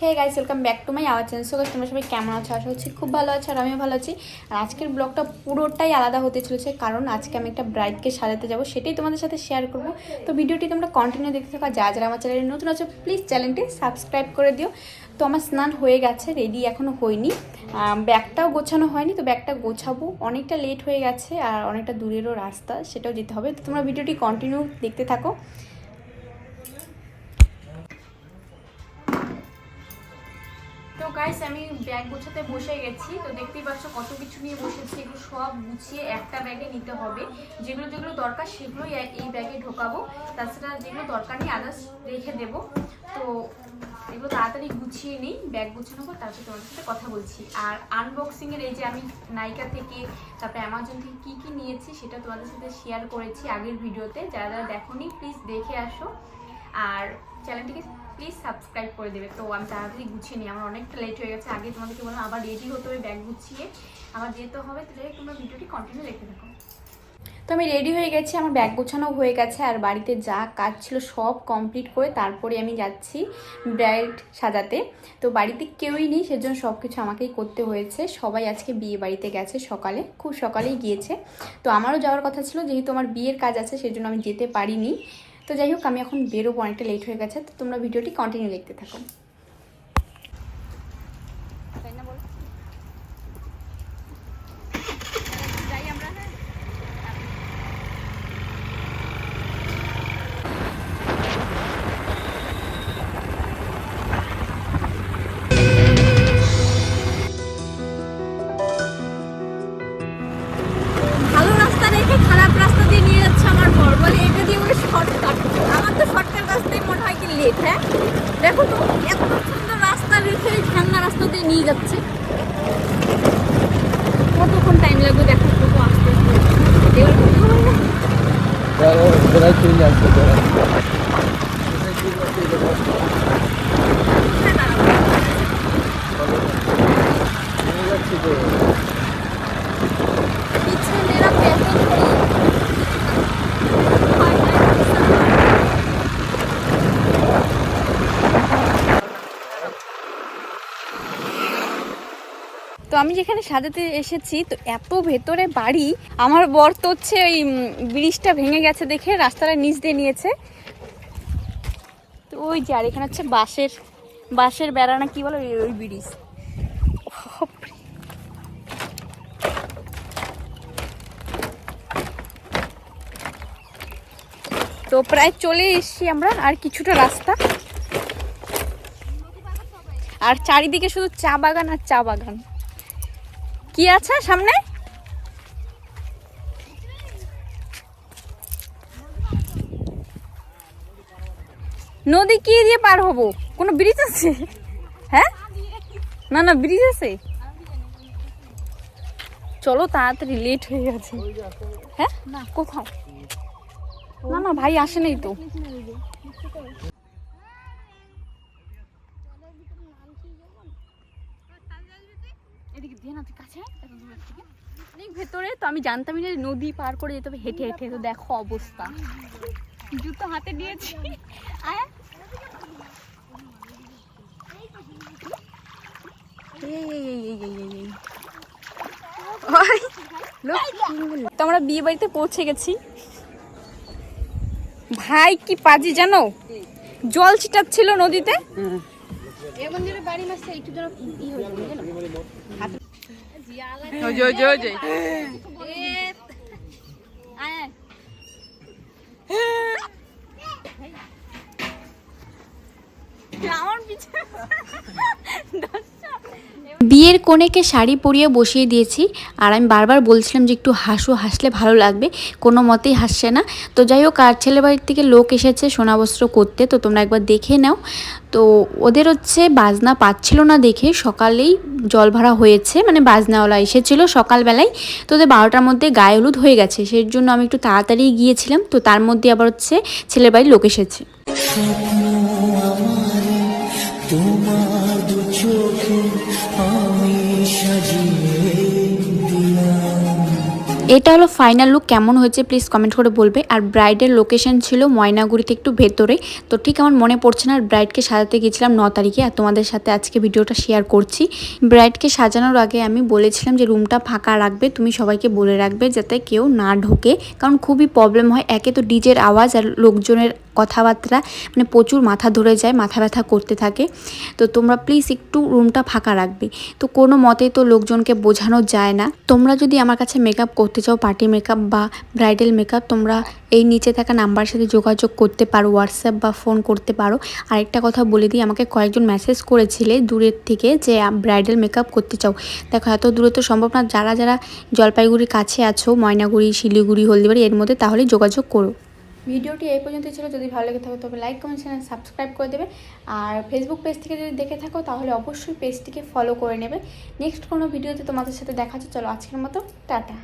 Hey guys, welcome back to my our channel. So guys, তোমরা সবাই কেমন আছো? আশা করছি খুব ভালো আছো আর আমিও ভালো আছি। আর আজকের ব্লগটা পুরোটাই আলাদা হতে চলেছে, কারণ আজকে আমি একটা ব্রাইডকে সাজাতে যাবো, সেটাই তোমাদের সাথে শেয়ার করবো। তো ভিডিওটি তোমরা কন্টিনিউ দেখতে থাকো। যারা যারা আমার চ্যানেলে নতুন আছো প্লিজ চ্যানেলটি সাবস্ক্রাইব করে দিও। তো আমার স্নান হয়ে গেছে, রেডি এখনও হয়নি, ব্যাগটাও গোছানো হয়নি। তো ব্যাগটা গোছাবো, অনেকটা লেট হয়ে গেছে আর অনেকটা দূরেরও রাস্তা, সেটাও যেতে হবে। তো তোমরা ভিডিওটি কন্টিনিউ দেখতে থাকো। তো গাইস, আমি ব্যাগ গোছাতে বসে গেছি। তো দেখতেই পাচ্ছ কত কিছু নিয়ে বসেছি। এগুলো সব গুছিয়ে একটা ব্যাগে নিতে হবে। যেগুলো যেগুলো দরকার সেগুলোই এই ব্যাগে ঢোকাবো, তাছাড়া যেগুলো দরকার নেই আদার্স রেখে দেবো। তো এগুলো তাড়াতাড়ি গুছিয়ে নিই, ব্যাগ গুছানো পর তারপর তোমাদের সাথে কথা বলছি। আর আনবক্সিংয়ের এই যে আমি নাইকা থেকে তারপরে অ্যামাজন থেকে কী কী নিয়েছি সেটা তোমাদের সাথে শেয়ার করেছি আগের ভিডিওতে। যারা যারা দেখোনি প্লিজ দেখে আসো আর চ্যানেলটিকে প্লিজ সাবস্ক্রাইব করে দেবে। তো আমি তাড়াতাড়ি গুছিয়ে নিই, আমার অনেকটা লেট হয়ে গেছে। আগে তোমাদেরকে বললাম আবার রেডি হতে হবে, ব্যাগ গুছিয়ে আবার যেতে হবে। তো যাই তোমরা ভিডিওটি কন্টিনিউ দেখতে থাকো। তো আমি রেডি হয়ে গেছি, আমার ব্যাগ গোছানো হয়ে গেছে আর বাড়িতে যা কাজ ছিল সব কমপ্লিট করে তারপরে আমি যাচ্ছি ব্রাইড সাজাতে। তো বাড়িতে কেউই নেই, সেজন্য সব কিছু আমাকেই করতে হয়েছে। সবাই আজকে বিয়ে বাড়িতে গেছে, সকালে খুব সকালেই গিয়েছে। তো আমারও যাওয়ার কথা ছিল, যেহেতু আমার বিয়ের কাজ আছে সেজন্য আমি যেতে পারিনি। তো যাই হোক, আমি এখন বেরোবো, অনেকটা লেট হয়ে গেছে। তো তোমরা ভিডিওটি কন্টিনিউ দেখতে থাকো। ভালো রাস্তা রেখে খারাপ রাস্তা দিয়ে নিয়ে যাচ্ছে আমার বর, বলে এটা দিয়ে ওই শর্টকাট। আমার তো শর্টকাট রাস্তায় মনে হয় কি লেট। হ্যাঁ দেখো তো, এত সুন্দর রাস্তা রেখে ঠান্ডা রাস্তা দিয়ে নিয়ে যাচ্ছে। কতক্ষণ টাইম লাগবে দেখো, কত আস্তে তো আমি যেখানে সাজাতে এসেছি, তো এত ভেতরে বাড়ি। আমার বর তো হচ্ছে ওই ব্রিজটা ভেঙে গেছে দেখে রাস্তাটা নিচ দিয়ে নিয়েছে। তো ওই যে, আর এখানে হচ্ছে বাঁশের বেড়া না কি বলো, ওই ব্রিজ। তো প্রায় চলে এসেছি আমরা, আর কিছুটা রাস্তা। আর চারিদিকে শুধু চা বাগান আর চা বাগান। কি আছে সামনে? নদী কি দিয়ে পার হব? কোনো ব্রিজ আছে? হ্যাঁ, না না ব্রিজ আছে। চলো তাড়াতাড়ি, লেট হয়ে গেছে। হ্যাঁ না, কোথাও না না ভাই আসে নাই তো। অনেক ভেতরে, তো আমি জানতামই না নদী পার করে যেতে হবে হেঁটে হেঁটে। তো দেখো অবস্থা, জুতো হাতে নিয়েছি। তো আমরা বিয়ে বাড়িতে পৌঁছে গেছি। ভাই কি পাজি জানো, জল ছিটাচ্ছিল নদীতে। বিয়ের কনেকে শাড়ি পরিয়ে বসিয়ে দিয়েছি, আর আমি বারবার বলছিলাম যে একটু হাসো, হাসলে ভালো লাগবে, কোনো মতেই হাসছে না। তো যাই হোক, আর ছেলে বাড়ির থেকে লোক এসেছে সোনাবস্ত্র করতে, তো তোমরা একবার দেখে নাও। তো ওদের হচ্ছে বাজনা পাচ্ছিল না দেখে সকালেই জল ভরা হয়েছে, মানে বাজনাওয়ালা এসেছিল সকালবেলায়। তো ওদের 12টার মধ্যে গায়ে হলুদ হয়ে গেছে, সেই জন্য আমি একটু তাড়াতাড়ি গিয়েছিলাম। তো তার মধ্যে আবার হচ্ছে ছেলে বাড়ির লোক এসেছে। তোমার দু চোখে আমি সাজিয়ে দিলাম এটা হলো ফাইনাল লুক। কেমন হয়েছে প্লিজ কমেন্ট করে বলবে। আর ব্রাইডের লোকেশন ছিল ময়নাগুড়িতে একটু ভেতরে, তো ঠিক আমার মনে পড়ছে না। আর ব্রাইডকে সাজাতে গেছিলাম 9 তারিখে, আর তোমাদের সাথে আজকে ভিডিওটা শেয়ার করছি। ব্রাইডকে সাজানোর আগে আমি বলেছিলাম যে রুমটা ফাঁকা রাখবে, তুমি সবাইকে বলে রাখবে যাতে কেউ না ঢোকে, কারণ খুবই প্রবলেম হয়। একে তো ডিজের আওয়াজ আর লোকজনের কথাবার্তা, মানে প্রচুর মাথা ধরে যায়, মাথা ব্যথা করতে থাকে। তো তোমরা প্লিজ একটু রুমটা ফাঁকা রাখবে। তো কোনো মতেই তো লোকজনকে বোঝানো যায় না। তোমরা যদি আমার কাছে মেকআপ করতে চাও, পার্টি মেকআপ বা ব্রাইডাল মেকআপ, তোমরা এই নিচে থাকা নাম্বারের সাথে যোগাযোগ করতে পারো, হোয়াটসঅ্যাপ বা ফোন করতে পারো। আরেকটা কথা বলে দিই, আমাকে কয়েকজন মেসেজ করেছিলে দূরের থেকে যে ব্রাইডাল মেকআপ করতে চাও। দেখো এত দূরে তো সম্ভব না, যারা যারা জলপাইগুড়ির কাছে আছো, ময়নাগুড়ি, শিলিগুড়ি, হলদিবাড়ি, এর মধ্যে তাহলে যোগাযোগ করো। ভিডিওটি এই পর্যন্ত ছিল। যদি ভালো লেগে থাকে তবে লাইক, কমেন্ট, চ্যানেল সাবস্ক্রাইব করে দেবে। আর ফেসবুক পেজ থেকে যদি দেখে থাকো তাহলে অবশ্যই পেজটিকে ফলো করে নেবে। নেক্সট কোনো ভিডিওতে তোমাদের সাথে দেখা হচ্ছে। চলো আজকের মতো টাটা।